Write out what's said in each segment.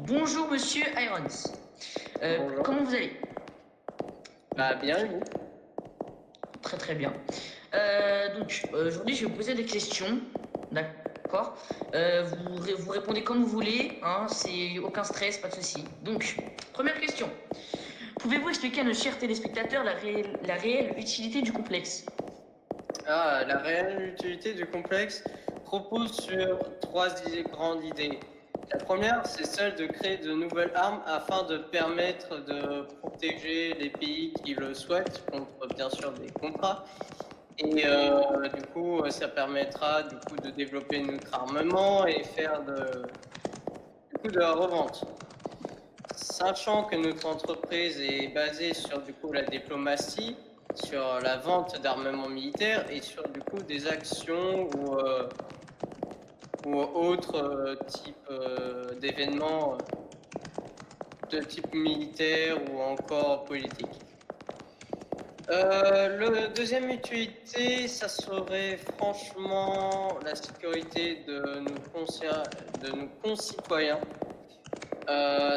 Bonjour Monsieur Irons. Bonjour. Comment vous allez? Bien et vous? Très très bien. Aujourd'hui je vais vous poser des questions. D'accord. Vous répondez comme vous voulez, hein, c'est aucun stress, pas de souci. Donc, première question. Pouvez-vous expliquer à nos chers téléspectateurs la réelle utilité du complexe? La réelle utilité du complexe repose sur grandes idées. La première, c'est celle de créer de nouvelles armes afin de permettre de protéger les pays qui le souhaitent contre bien sûr des contrats. Et du coup, ça permettra du coup de développer notre armement et faire de la revente. Sachant que notre entreprise est basée sur du coup la diplomatie, sur la vente d'armements militaires et sur du coup des actions ou autres types d'événements de type militaire ou encore politique. Le deuxième utilité, ça serait franchement la sécurité de nos concitoyens.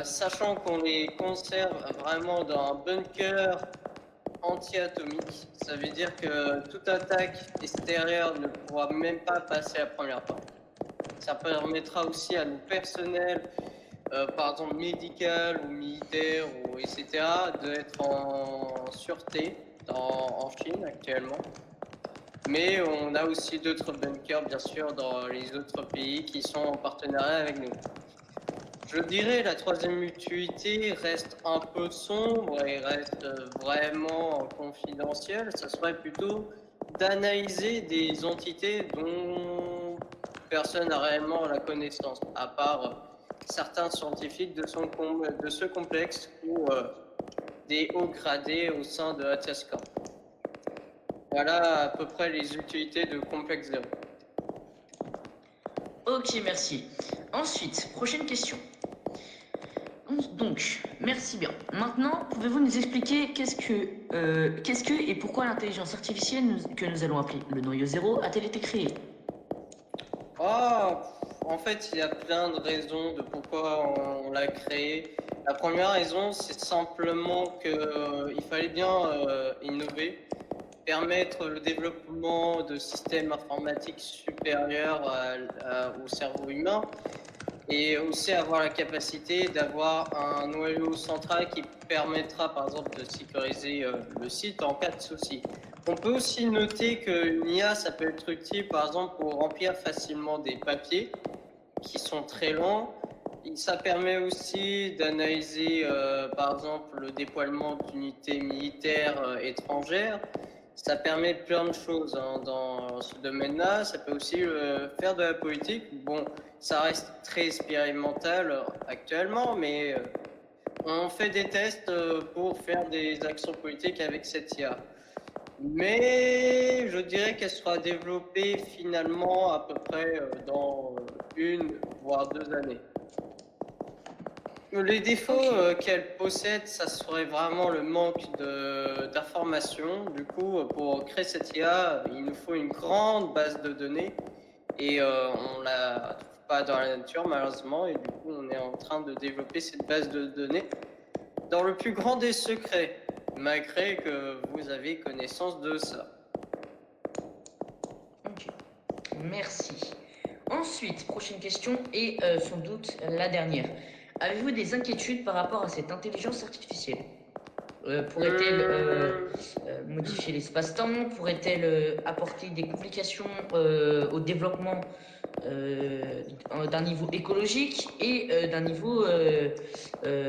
Sachant qu'on les conserve vraiment dans un bunker anti-atomique, ça veut dire que toute attaque extérieure ne pourra même pas passer la première porte. Ça permettra aussi à nos personnels, par exemple médical ou militaire ou etc., d'être en sûreté en Chine actuellement. Mais on a aussi d'autres bunkers, bien sûr, dans les autres pays qui sont en partenariat avec nous. Je dirais la troisième utilité reste un peu sombre et reste vraiment confidentielle. Ça serait plutôt d'analyser des entités dont personne n'a réellement la connaissance, à part certains scientifiques de ce complexe ou des hauts gradés au sein de Atascan. Voilà à peu près les utilités de Complexe Zero. Ok, merci. Ensuite, prochaine question. Donc, merci bien. Maintenant, pouvez-vous nous expliquer qu'est-ce que et pourquoi l'intelligence artificielle que nous allons appeler le noyau zéro a-t-elle été créée? En fait, il y a plein de raisons de pourquoi on l'a créé. La première raison, c'est simplement qu'il fallait bien innover, permettre le développement de systèmes informatiques supérieurs au cerveau humain et aussi avoir la capacité d'avoir un noyau central qui permettra par exemple de sécuriser le site en cas de souci. On peut aussi noter qu'une IA, ça peut être utile par exemple pour remplir facilement des papiers qui sont très lents. Et ça permet aussi d'analyser par exemple le déploiement d'unités militaires étrangères. Ça permet plein de choses hein, dans ce domaine-là. Ça peut aussi faire de la politique. Bon, ça reste très expérimental actuellement, mais on fait des tests pour faire des actions politiques avec cette IA. Mais je dirais qu'elle sera développée finalement à peu près dans 1 voire 2 années. Les défauts qu'elle possède, ça serait vraiment le manque d'informations. Du coup, pour créer cette IA, il nous faut une grande base de données et on la trouve pas dans la nature malheureusement. Et du coup, on est en train de développer cette base de données dans le plus grand des secrets, malgré que vous avez connaissance de ça. Ok, merci. Ensuite, prochaine question et sans doute la dernière. Avez-vous des inquiétudes par rapport à cette intelligence artificielle? Pourrait-elle modifier l'espace-temps? Pourrait-elle apporter des complications au développement d'un niveau écologique et d'un niveau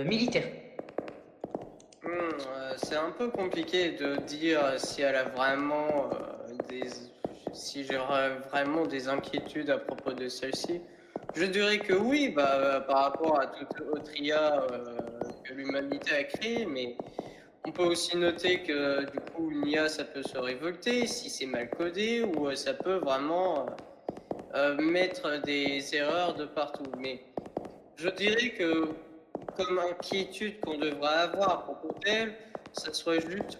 militaire? C'est un peu compliqué de dire si elle a vraiment si j'aurais vraiment des inquiétudes à propos de celle-ci. Je dirais que oui, par rapport à toute autre IA que l'humanité a créée, mais on peut aussi noter que du coup une IA ça peut se révolter si c'est mal codé ou ça peut vraiment mettre des erreurs de partout. Mais je dirais que comme inquiétude qu'on devrait avoir à propos d'elle, ça serait juste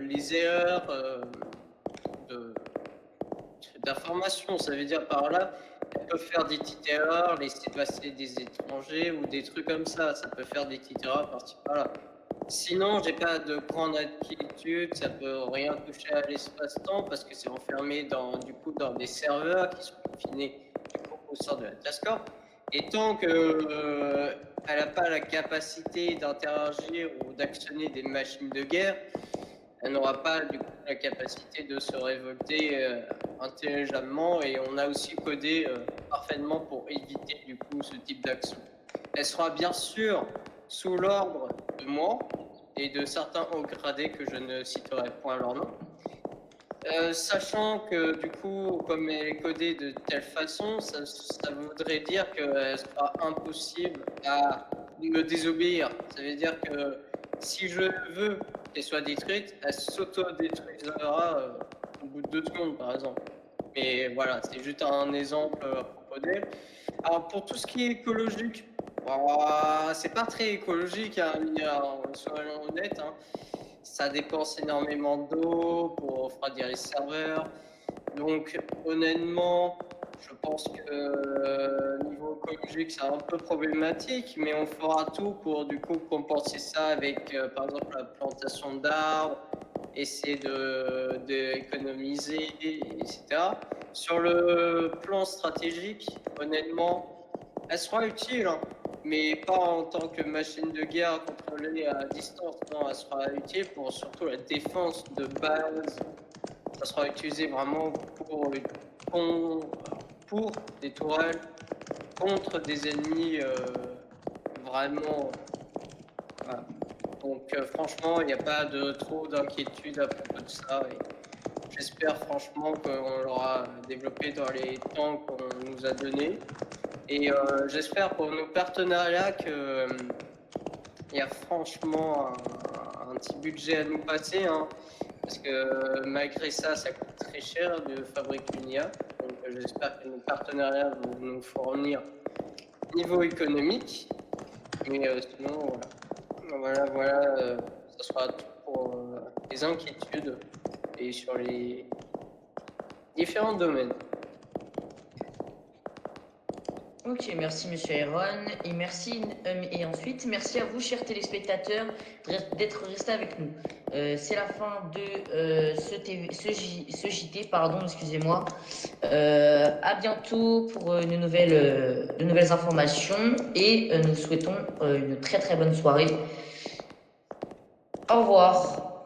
les erreurs d'information. Ça veut dire par là elle peut faire des petites erreurs, laisser passer des étrangers ou des trucs comme ça. Ça peut faire des petites erreurs par-ci par-là. Sinon, j'ai pas de grande inquiétude, ça peut rien toucher à l'espace-temps parce que c'est enfermé du coup, dans des serveurs qui sont confinés du coup, au sein de la Tascorp. Et tant que elle n'a pas la capacité d'interagir ou d'actionner des machines de guerre, elle n'aura pas du coup la capacité de se révolter intelligemment, et on a aussi codé parfaitement pour éviter du coup ce type d'action. Elle sera bien sûr sous l'ordre de moi et de certains hauts gradés que je ne citerai point leur nom. Sachant que du coup, comme elle est codée de telle façon, ça voudrait dire qu'elle sera impossible à me désobéir. Ça veut dire que si je veux qu'elle soit détruite, elle s'auto-détruira au bout de 2 secondes, par exemple. Mais voilà, c'est juste un exemple à propos d'elle. Alors pour tout ce qui est écologique, c'est pas très écologique, hein, soyons honnêtes. Hein. Ça dépense énormément d'eau pour refroidir les serveurs. Donc honnêtement, je pense que niveau écologique, c'est un peu problématique, mais on fera tout pour du coup compenser ça avec par exemple la plantation d'arbres, essayer d'économiser, etc. Sur le plan stratégique, honnêtement, elle sera utile, hein, mais pas en tant que machine de guerre contrôlée à distance. Non, elle sera utile pour surtout la défense de base. Ça sera utilisé vraiment pour des tourelles contre des ennemis vraiment. Voilà. Donc franchement, il n'y a pas de trop d'inquiétude à propos de ça. Et j'espère franchement qu'on l'aura développé dans les temps qu'on nous a donnés. Et j'espère pour nos partenariats qu'il y a franchement un petit budget à nous passer. Hein, parce que malgré ça, ça coûte très cher de fabriquer une IA. Donc j'espère que nos partenariats vont nous fournir niveau économique. Mais sinon, voilà, ça sera tout pour les inquiétudes et sur les différents domaines. Ok, merci Monsieur Aaron et merci et ensuite merci à vous chers téléspectateurs d'être restés avec nous. C'est la fin de ce JT, pardon, excusez-moi. À bientôt pour de nouvelles informations et nous souhaitons une très très bonne soirée. Au revoir.